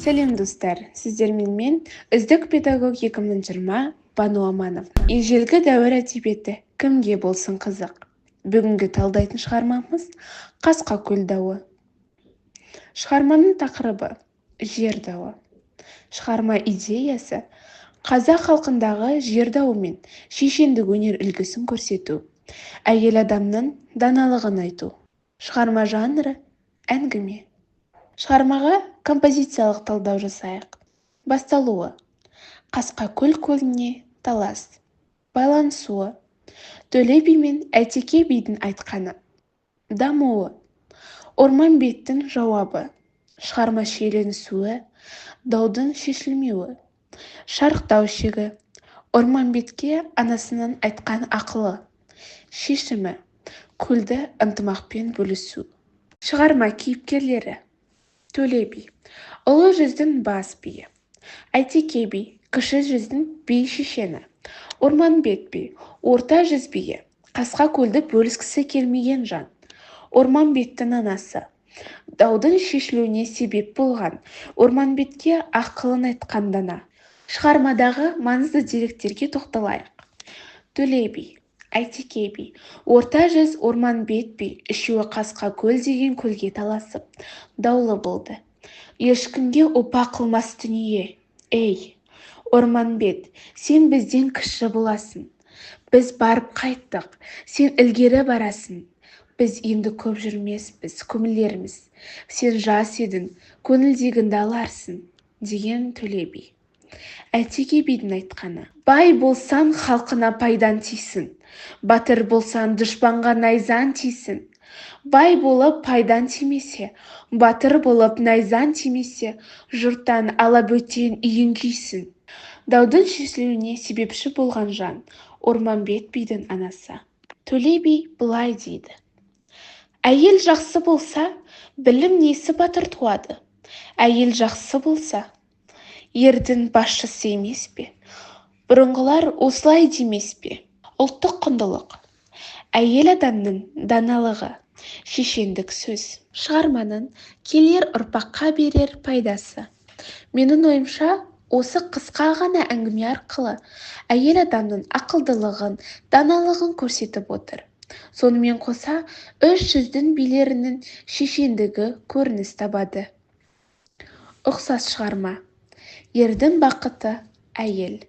Сәлем достар, сіздермен мен үздік педагог 2020 Бану Амановна. Ежелгі дәуір әдебиеті кімге болсын қызық. Бүгінгі талдайтын шығармамыз Қасқа көл дауы. Шығарманың тақырыбы жер дауы. Шығарма идеясы қазақ халқындағы жер дауы мен шешендік өнер үлгісін көрсету, әйел адамның даналығын айту. Шығарма жанры әңгіме. Шығармаға композициялық талдау жасайық. Басталуы. Қасқа көл көліне талас. Байланысуы. Төле би мен Әйтеке бидің айтқаны. Дамуы. Орман беттің жауабы. Шығарма шиеленісуі. Даудың шешілмеуі. Шарықтау шегі. Орман бетке анасының айтқан ақылы. Шешімі. Көлді ынтымақпен бөлісу. Шығарма кейіпкерлері. Төле би, ұлы жүздің бас биі. Әйтеке би, кіші жүздің би шешені. Орман бет би, орта жүз биі. Қасқа көлді бөліскісі келмеген жан. Орман беттің анасы. Даудың шешілуіне себеп болған. Орман бетке ақылын айтқан дана. Шығармадағы маңызды деректерге тоқталайық. Төле би, Әйтеке би, орта жүз, орман бет би, үшеуі Қасқа көл деген көлге таласып, даулы болды. Ешкімге опа қылмас дүние. Ей, орман бет, сен бізден кіші боласың. Біз барып қайттық, сен ілгері барасың. Біз енді көп жүрмеспіз, көмілерміз. Сен жас едің, көңілдегінді аларсың, деген Төле би. Әйтеке бидің айтқаны. Бай болсан халқына пайдан тисін. Батыр болсан дұшпанға найзан тисін. Бай болып пайдан тимесе, батыр болып найзан тимесе, жұрттан ала бөтен үйін күйсін. Даудың шешілуіне себепші болған жан, Орман бет бидің анасы. Төле би былай дейді. Әйел жақсы болса, білім несі батыр туады. Әйел жақсы болса, ердің басшысы емес пе? Бұрынғылар осылай демес пе? Ұлттық құндылық. Әйел адамның даналығы, шешендік сөз. Шығарманың келер ұрпаққа берер пайдасы. Менің ойымша, осы қысқа ғана әңгіме арқылы әйел адамның ақылдылығын, даналығын көрсетіп отыр. Сонымен қоса, үш жүздің билерінің шешендігі көрініс табады. Ұқсас шығарма. Ердің бақыты әйел.